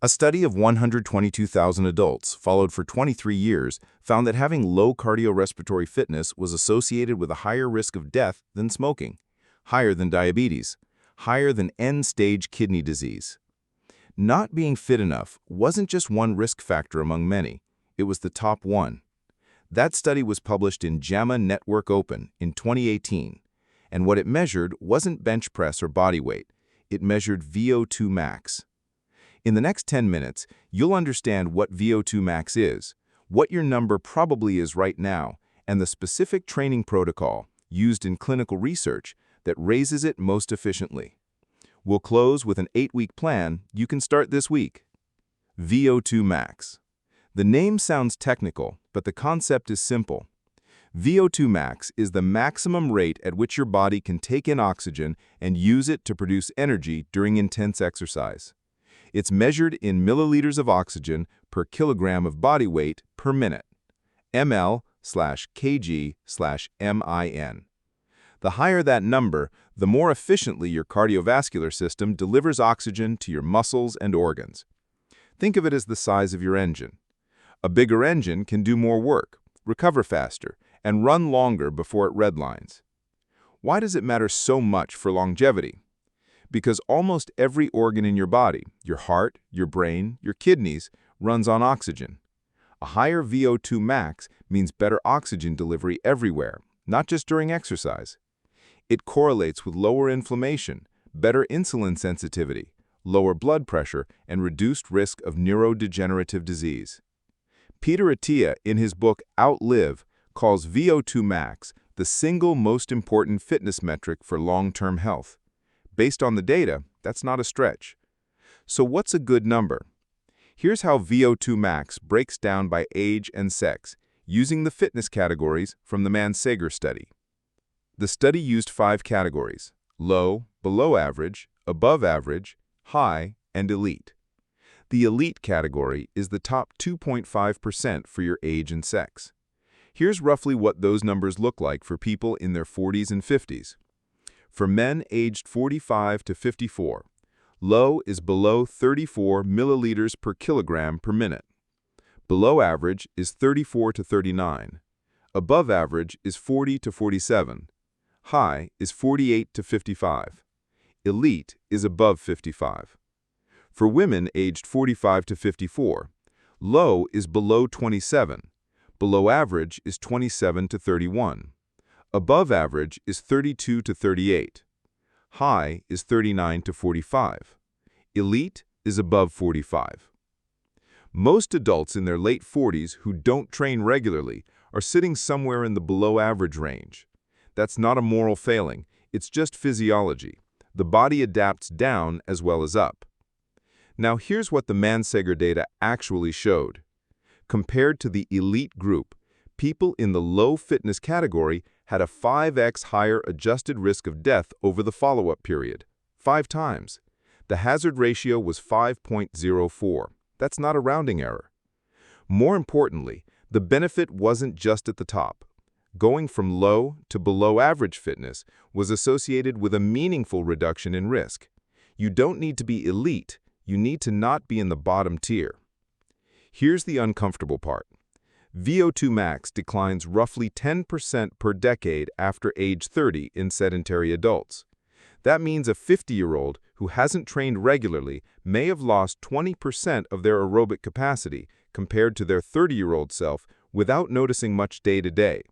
A study of 122,000 adults, followed for 23 years, found that having low cardiorespiratory fitness was associated with a higher risk of death than smoking, higher than diabetes, higher than end-stage kidney disease. Not being fit enough wasn't just one risk factor among many, it was the top one. That study was published in JAMA Network Open in 2018, and what it measured wasn't bench press or body weight, it measured VO2 max. In the next 10 minutes, you'll understand what VO2 max is, what your number probably is right now, and the specific training protocol used in clinical research that raises it most efficiently. We'll close with an 8-week plan you can start this week. VO2 max. The name sounds technical, but the concept is simple. VO2 max is the maximum rate at which your body can take in oxygen and use it to produce energy during intense exercise. It's measured in milliliters of oxygen per kilogram of body weight per minute, ml/kg/min. The higher that number, the more efficiently your cardiovascular system delivers oxygen to your muscles and organs. Think of it as the size of your engine. A bigger engine can do more work, recover faster, and run longer before it redlines. Why does it matter so much for longevity? Because almost every organ in your body, your heart, your brain, your kidneys, runs on oxygen. A higher VO2 max means better oxygen delivery everywhere, not just during exercise. It correlates with lower inflammation, better insulin sensitivity, lower blood pressure, and reduced risk of neurodegenerative disease. Peter Attia, in his book OUTLIVE, calls VO2 max the single most important fitness metric for long-term health. Based on the data, that's not a stretch. So what's a good number? Here's how VO2 max breaks down by age and sex, using the fitness categories from the Mandsager study. The study used 5 categories: low, below average, above average, high, and elite. The elite category is the top 2.5% for your age and sex. Here's roughly what those numbers look like for people in their 40s and 50s. For men aged 45 to 54, low is below 34 milliliters per kilogram per minute. Below average is 34 to 39. Above average is 40 to 47. High is 48 to 55. Elite is above 55. For women aged 45 to 54, low is below 27. Below average is 27 to 31. Above average is 32 to 38. High is 39 to 45. Elite is above 45. Most adults in their late 40s who don't train regularly are sitting somewhere in the below average range. That's not a moral failing, it's just physiology. The body adapts down as well as up. Now here's what the Mandsager data actually showed. Compared to the elite group, people in the low fitness category had a 5x higher adjusted risk of death over the follow-up period, 5 times. The hazard ratio was 5.04. That's not a rounding error. More importantly, the benefit wasn't just at the top. Going from low to below average fitness was associated with a meaningful reduction in risk. You don't need to be elite, you need to not be in the bottom tier. Here's the uncomfortable part. VO2 max declines roughly 10% per decade after age 30 in sedentary adults. That means a 50-year-old who hasn't trained regularly may have lost 20% of their aerobic capacity compared to their 30-year-old self without noticing much day to day.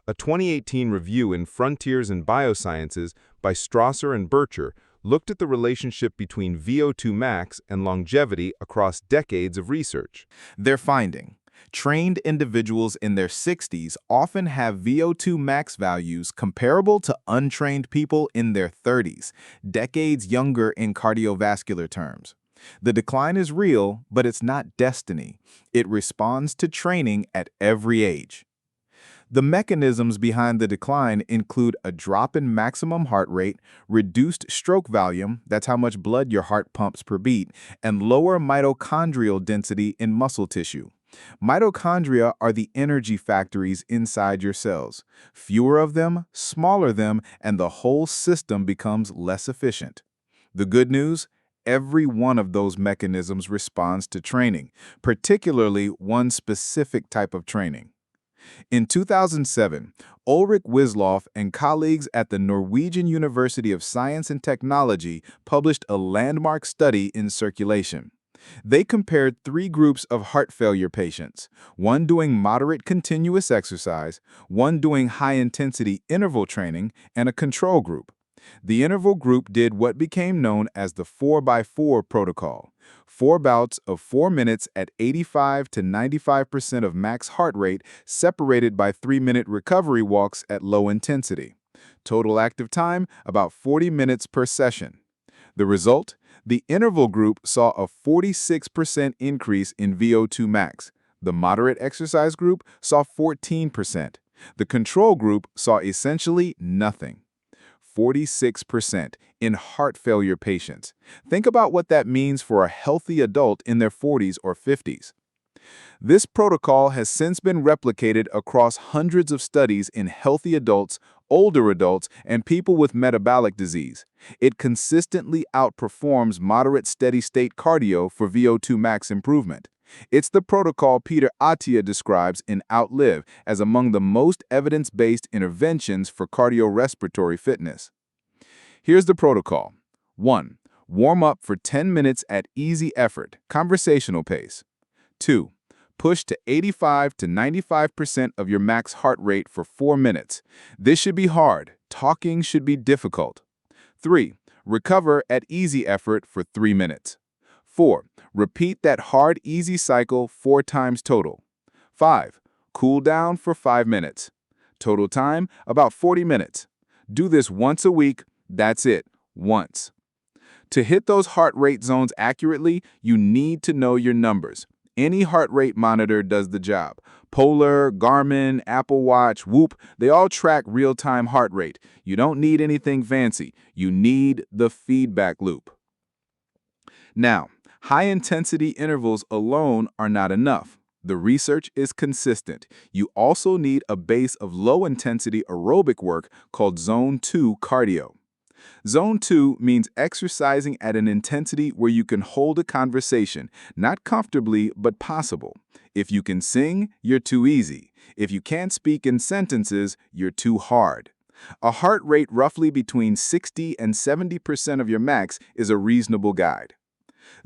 A 2018 review in Frontiers in Biosciences by Strasser and Bircher looked at the relationship between VO2 max and longevity across decades of research. Their finding: trained individuals in their 60s often have VO2 max values comparable to untrained people in their 30s, decades younger in cardiovascular terms. The decline is real, but it's not destiny. It responds to training at every age. The mechanisms behind the decline include a drop in maximum heart rate, reduced stroke volume, that's how much blood your heart pumps per beat, and lower mitochondrial density in muscle tissue. Mitochondria are the energy factories inside your cells. Fewer of them, smaller them, and the whole system becomes less efficient. The good news? every one of those mechanisms responds to training, particularly one specific type of training. In 2007, Ulrich Wisloff and colleagues at the Norwegian University of Science and Technology published a landmark study in Circulation. They compared 3 groups of heart failure patients, one doing moderate continuous exercise, one doing high-intensity interval training, and a control group. The interval group did what became known as the 4x4 protocol, 4 bouts of 4 minutes at 85 to 95% of max heart rate, separated by 3-minute recovery walks at low intensity. Total active time, about 40 minutes per session. The result? The interval group saw a 46% increase in VO2 max. The moderate exercise group saw 14%. The control group saw essentially nothing. 46% in heart failure patients. Think about what that means for a healthy adult in their 40s or 50s. This protocol has since been replicated across hundreds of studies in healthy adults, older adults, and people with metabolic disease. It consistently outperforms moderate steady-state cardio for VO2 max improvement. It's the protocol Peter Attia describes in OUTLIVE as among the most evidence-based interventions for cardiorespiratory fitness. Here's the protocol. 1. Warm up for 10 minutes at easy effort, conversational pace. 2. Push to 85 to 95% of your max heart rate for 4 minutes. This should be hard. Talking should be difficult. 3. Recover at easy effort for 3 minutes. 4. Repeat that hard, easy cycle 4 times total. 5. Cool down for 5 minutes. Total time, about 40 minutes. Do this once a week. That's it, once. To hit those heart rate zones accurately, you need to know your numbers. Any heart rate monitor does the job. Polar, Garmin, Apple Watch, Whoop, they all track real-time heart rate. You don't need anything fancy. You need the feedback loop. Now, high-intensity intervals alone are not enough. The research is consistent. You also need a base of low-intensity aerobic work called Zone 2 cardio. Zone 2 means exercising at an intensity where you can hold a conversation, not comfortably, but possible. If you can sing, you're too easy. If you can't speak in sentences, you're too hard. A heart rate roughly between 60 and 70% of your max is a reasonable guide.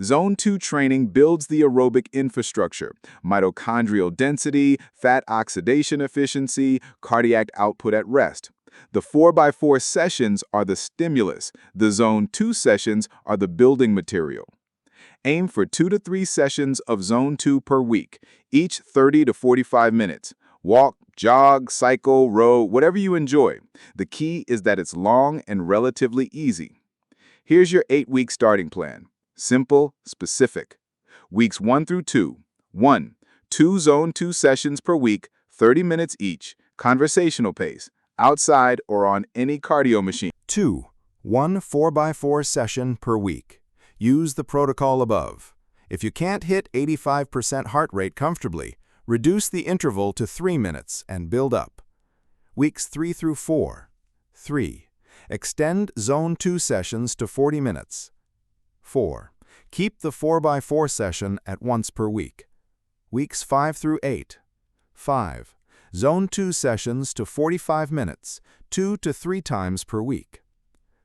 Zone 2 training builds the aerobic infrastructure, mitochondrial density, fat oxidation efficiency, cardiac output at rest. The 4x4 sessions are the stimulus. The Zone 2 sessions are the building material. Aim for 2 to 3 sessions of Zone 2 per week, each 30 to 45 minutes. Walk, jog, cycle, row, whatever you enjoy. The key is that it's long and relatively easy. Here's your 8-week starting plan. Simple, specific. Weeks 1 through 2. 1. 2 Zone 2 sessions per week, 30 minutes each, conversational pace, outside or on any cardio machine. 2. 1 4x4 session per week. Use the protocol above. If you can't hit 85% heart rate comfortably, reduce the interval to 3 minutes and build up. Weeks 3 through 4. 3. Extend Zone 2 sessions to 40 minutes. 4. Keep the 4x4 session at once per week. Weeks 5 through 8. 5. Zone 2 sessions to 45 minutes, 2 to 3 times per week.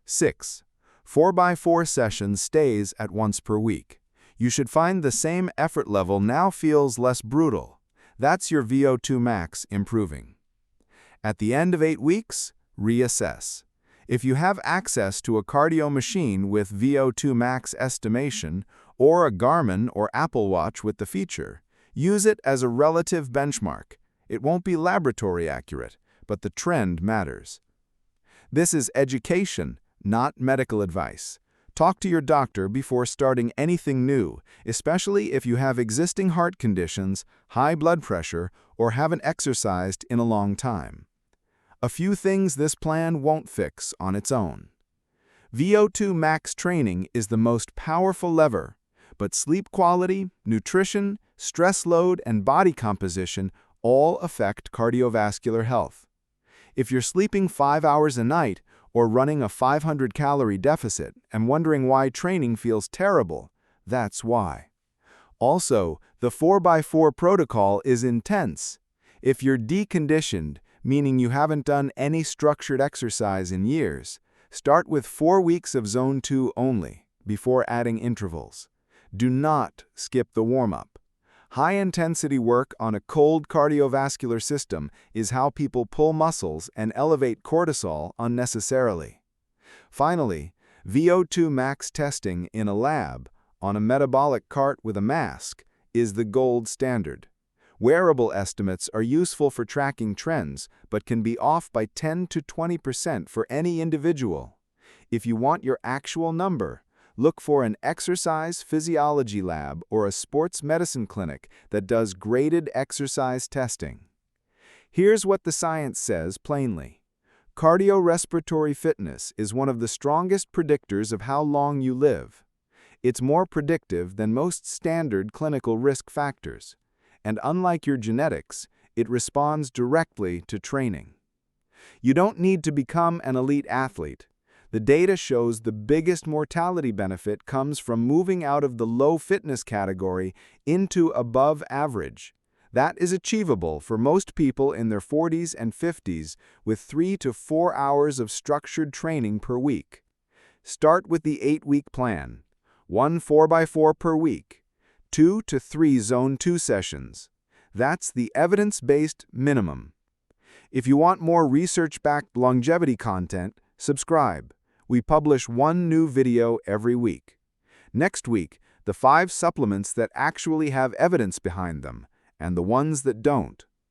6. 4x4 session stays at once per week. You should find the same effort level now feels less brutal. That's your VO2 max improving. At the end of 8 weeks, reassess. If you have access to a cardio machine with VO2 max estimation or a Garmin or Apple Watch with the feature, use it as a relative benchmark. It won't be laboratory accurate, but the trend matters. This is education, not medical advice. Talk to your doctor before starting anything new, especially if you have existing heart conditions, high blood pressure, or haven't exercised in a long time. A few things this plan won't fix on its own. VO2 max training is the most powerful lever, but sleep quality, nutrition, stress load, and body composition all affect cardiovascular health. If you're sleeping 5 hours a night or running a 500-calorie deficit and wondering why training feels terrible. That's why. Also, the 4x4 protocol is intense. If you're deconditioned, meaning you haven't done any structured exercise in years, start with 4 weeks of Zone 2 only, before adding intervals. Do not skip the warm-up. High-intensity work on a cold cardiovascular system is how people pull muscles and elevate cortisol unnecessarily. Finally, VO2 max testing in a lab, on a metabolic cart with a mask, is the gold standard. Wearable estimates are useful for tracking trends, but can be off by 10 to 20% for any individual. If you want your actual number, look for an exercise physiology lab or a sports medicine clinic that does graded exercise testing. Here's what the science says plainly. Cardiorespiratory fitness is one of the strongest predictors of how long you live. It's more predictive than most standard clinical risk factors. And unlike your genetics, it responds directly to training. You don't need to become an elite athlete. The data shows the biggest mortality benefit comes from moving out of the low fitness category into above average. That is achievable for most people in their 40s and 50s with 3 to 4 hours of structured training per week. Start with the 8-week plan. 1 4x4 per week. 2 to 3 Zone 2 sessions. That's the evidence-based minimum. If you want more research-backed longevity content, subscribe. We publish 1 new video every week. Next week, the 5 supplements that actually have evidence behind them, and the ones that don't.